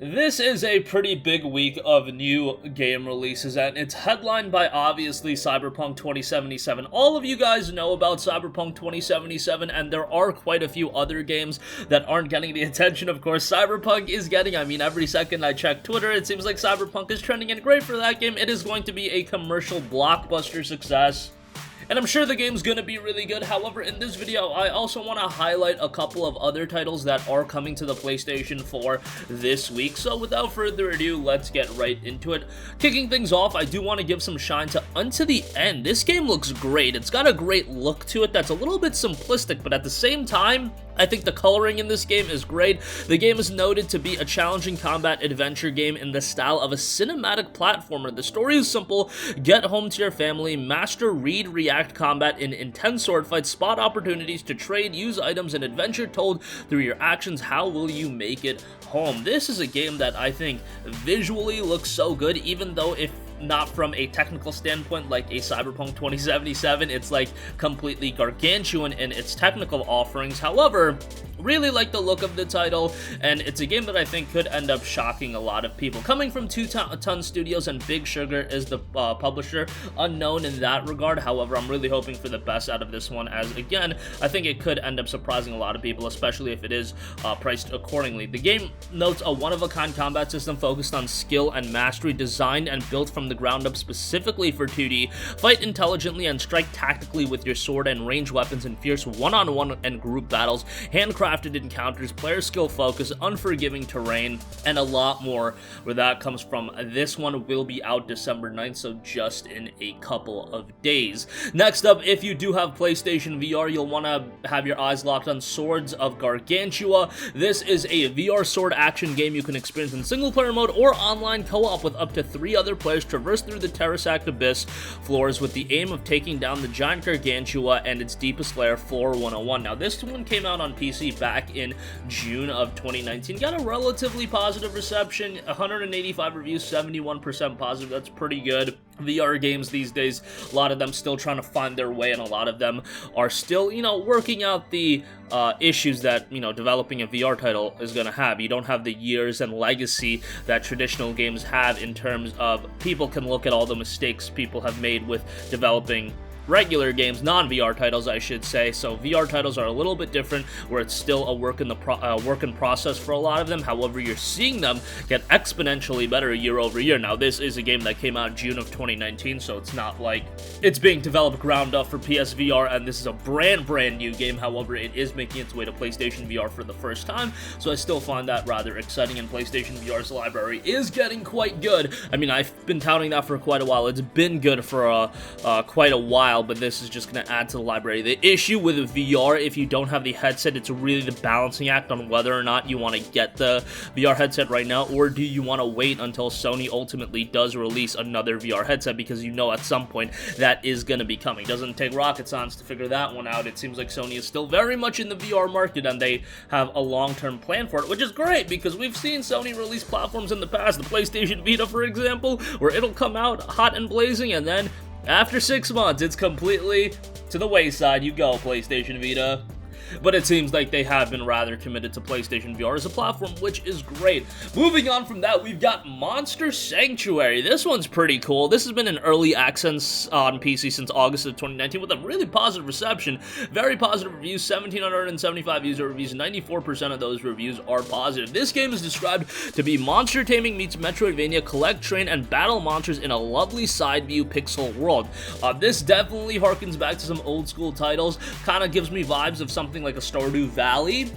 This is a pretty big week of new game releases, and it's headlined by obviously CyberPunk 2077. All of you guys know about CyberPunk 2077, and there are quite a few other games that aren't getting the attention, of course, CyberPunk is getting. I mean, every second I check Twitter, it seems like CyberPunk is trending, and great for that game. It is going to be a commercial blockbuster success. And I'm sure the game's gonna be really good. However, in this video, I also want to highlight a couple of other titles that are coming to the PlayStation 4 this week. So without further ado, let's get right into it. Kicking things off, I do want to give some shine to Unto the End. This game looks great. It's got a great look to it that's a little bit simplistic, but at the same time, I think the coloring in this game is great. The game is noted to be a challenging combat adventure game in the style of a cinematic platformer. The story is simple: get home to your family, master read, react combat in intense sword fights, spot opportunities to trade, use items, and adventure told through your actions. How will you make it home? This is a game that I think visually looks so good, even though if not from a technical standpoint like a CyberPunk 2077, it's like completely gargantuan in its technical offerings. However, really like the look of the title, and it's a game that I think could end up shocking a lot of people. Coming from Two Ton Studios, and Big Sugar is the publisher, unknown in that regard. However, I'm really hoping for the best out of this one, as again, I think it could end up surprising a lot of people, especially if it is priced accordingly. The game notes a one-of-a-kind combat system focused on skill and mastery, designed and built from the ground up specifically for 2D. Fight intelligently and strike tactically with your sword and ranged weapons in fierce one-on-one and group battles, handcrafted encounters, player skill focus, unforgiving terrain, and a lot more where that comes from. This one will be out December 9th, so just in a couple of days. Next up, if you do have PlayStation VR, you'll want to have your eyes locked on Swords of Gargantua. This is a VR sword action game you can experience in single-player mode or online co-op with up to 3 other players. Traverse through the terrasact abyss floors with the aim of taking down the giant Gargantua and its deepest lair, Floor 101. Now, this one came out on PC back in June of 2019. Got a relatively positive reception, 185 reviews, 71% positive. That's pretty good. VR games these days, a lot of them still trying to find their way, and a lot of them are still, working out the issues that, developing a VR title is going to have. You don't have the years and legacy that traditional games have in terms of people can look at all the mistakes people have made with developing regular games, non-VR titles, I should say. So VR titles are a little bit different, where it's still a work in process for a lot of them. However, you're seeing them get exponentially better year over year. Now, this is a game that came out June of 2019, so it's not like it's being developed ground up for PSVR, and this is a brand new game. However, it is making its way to PlayStation VR for the first time, so I still find that rather exciting, and PlayStation VR's library is getting quite good. I mean, I've been touting that for quite a while. It's been good for quite a while, but this is just going to add to the library. The issue with VR, if you don't have the headset, it's really the balancing act on whether or not you want to get the VR headset right now, or do you want to wait until Sony ultimately does release another VR headset, because at some point that is going to be coming. Doesn't take rocket science to figure that one out. It seems like Sony is still very much in the VR market, and they have a long-term plan for it, which is great, because we've seen Sony release platforms in the past, the PlayStation Vita, for example, where it'll come out hot and blazing, and then after 6 months, it's completely to the wayside. You go, PlayStation Vita. But it seems like they have been rather committed to PlayStation VR as a platform, which is great. Moving on from that, we've got Monster Sanctuary. This one's pretty cool. This has been in early access on PC since August of 2019 with a really positive reception. Very positive reviews, 1,775 user reviews, 94% of those reviews are positive. This game is described to be monster taming meets Metroidvania, collect, train, and battle monsters in a lovely side view pixel world. This definitely harkens back to some old school titles, kind of gives me vibes of something like a Stardew Valley,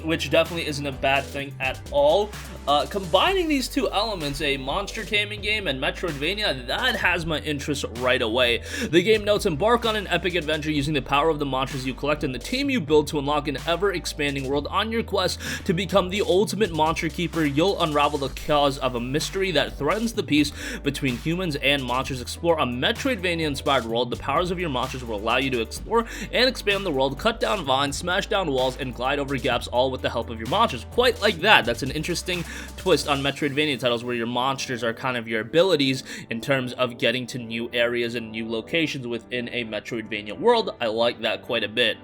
which definitely isn't a bad thing at all. Combining these two elements, a monster taming game and Metroidvania, that has my interest right away. The game notes, embark on an epic adventure using the power of the monsters you collect and the team you build to unlock an ever-expanding world. On your quest to become the ultimate monster keeper, you'll unravel the cause of a mystery that threatens the peace between humans and monsters. Explore a Metroidvania-inspired world. The powers of your monsters will allow you to explore and expand the world, cut down vines, smash down walls, and glide over gaps, all with the help of your monsters. Quite like that. That's an interesting twist on Metroidvania titles, where your monsters are kind of your abilities in terms of getting to new areas and new locations within a Metroidvania world. I like that quite a bit.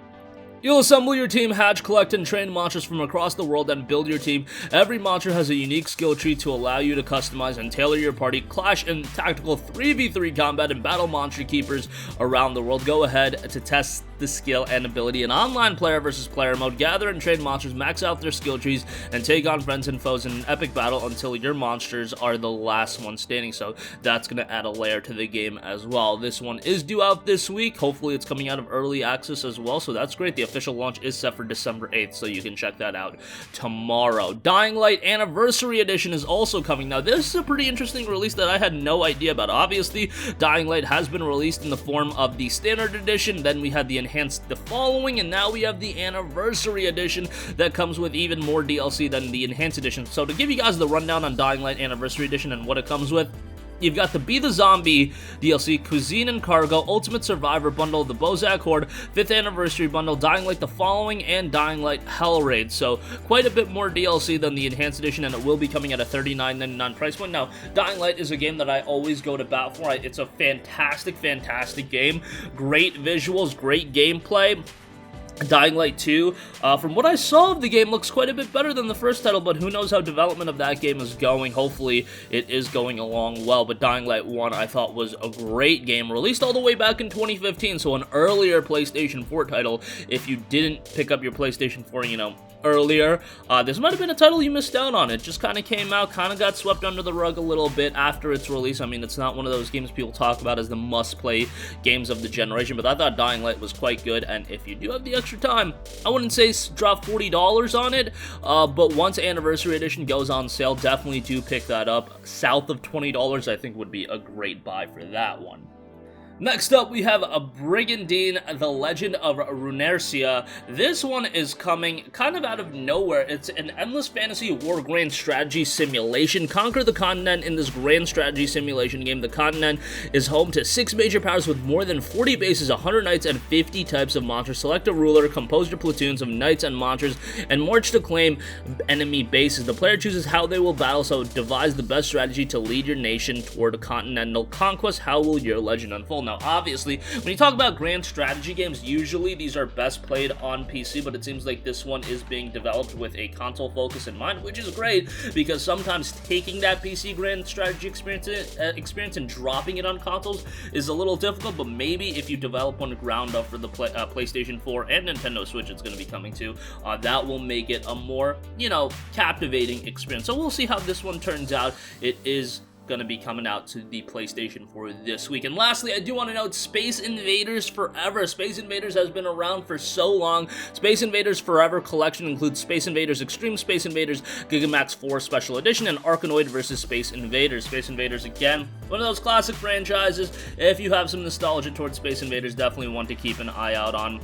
You'll assemble your team, hatch, collect, and train monsters from across the world, and build your team. Every monster has a unique skill tree to allow you to customize and tailor your party. Clash in tactical 3v3 combat and battle monster keepers around the world. Go ahead to test the skill and ability in online player versus player mode. Gather and train monsters, max out their skill trees, and take on friends and foes in an epic battle until your monsters are the last one standing. So that's going to add a layer to the game as well. This one is due out this week. Hopefully it's coming out of early access as well, so that's great. The official launch is set for December 8th, so you can check that out tomorrow. Dying Light Anniversary Edition is also coming. Now, this is a pretty interesting release that I had no idea about. Obviously, Dying Light has been released in the form of the Standard Edition, then we had the Enhanced the following, and now we have the Anniversary Edition that comes with even more DLC than the Enhanced Edition. So to give you guys the rundown on Dying Light Anniversary Edition and what it comes with, you've got the Be the Zombie DLC, Cuisine and Cargo, Ultimate Survivor Bundle, the Bozak Horde, 5th Anniversary Bundle, Dying Light the Following, and Dying Light Hell Raid. So quite a bit more DLC than the Enhanced Edition, and it will be coming at a $39.99 price point. Now, Dying Light is a game that I always go to bat for. It's a fantastic, fantastic game. Great visuals, great gameplay. Dying Light 2, from what I saw of the game, looks quite a bit better than the first title, but who knows how development of that game is going. Hopefully, it is going along well, but Dying Light 1, I thought, was a great game, released all the way back in 2015, so an earlier PlayStation 4 title. If you didn't pick up your PlayStation 4, earlier, this might have been a title you missed out on. It just kind of came out, kind of got swept under the rug a little bit after its release. I mean, it's not one of those games people talk about as the must-play games of the generation, but I thought Dying Light was quite good, and if you do have the extra time, I wouldn't say drop $40 on it, but once Anniversary Edition goes on sale, definitely do pick that up. South of $20, I think, would be a great buy for that one. Next up, we have a Brigandine, The Legend of Runersia. This one is coming kind of out of nowhere. It's an endless fantasy war grand strategy simulation. Conquer the continent in this grand strategy simulation game. The continent is home to 6 major powers with more than 40 bases, 100 knights, and 50 types of monsters. Select a ruler, compose your platoons of knights and monsters, and march to claim enemy bases. The player chooses how they will battle, so devise the best strategy to lead your nation toward a continental conquest. How will your legend unfold? Now, obviously, when you talk about grand strategy games, usually these are best played on PC, but it seems like this one is being developed with a console focus in mind, which is great, because sometimes taking that PC grand strategy experience and dropping it on consoles is a little difficult, but maybe if you develop one ground up for the PlayStation 4 and Nintendo Switch, it's going to be coming to, that will make it a more, captivating experience. So we'll see how this one turns out. It is going to be coming out to the PlayStation 4 this week. And lastly, I do want to note Space Invaders Forever. Space Invaders has been around for so long. Space Invaders Forever collection includes Space Invaders Extreme, Space Invaders Gigamax 4 Special Edition, and Arkanoid vs. Space Invaders. Space Invaders, again, one of those classic franchises. If you have some nostalgia towards Space Invaders, definitely one to keep an eye out on.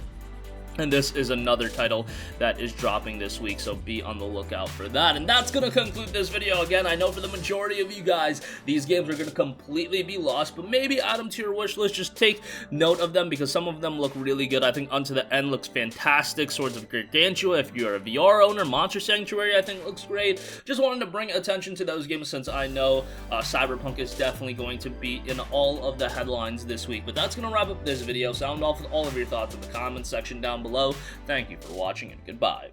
And this is another title that is dropping this week, so be on the lookout for that. And that's going to conclude this video. Again, I know for the majority of you guys, these games are going to completely be lost, but maybe add them to your wish list. Just take note of them, because some of them look really good. I think Unto the End looks fantastic. Swords of Gargantua, if you're a VR owner. Monster Sanctuary, I think, looks great. Just wanted to bring attention to those games, since I know CyberPunk is definitely going to be in all of the headlines this week. But that's going to wrap up this video. Sound off with all of your thoughts in the comments section down below. Thank you for watching, and goodbye.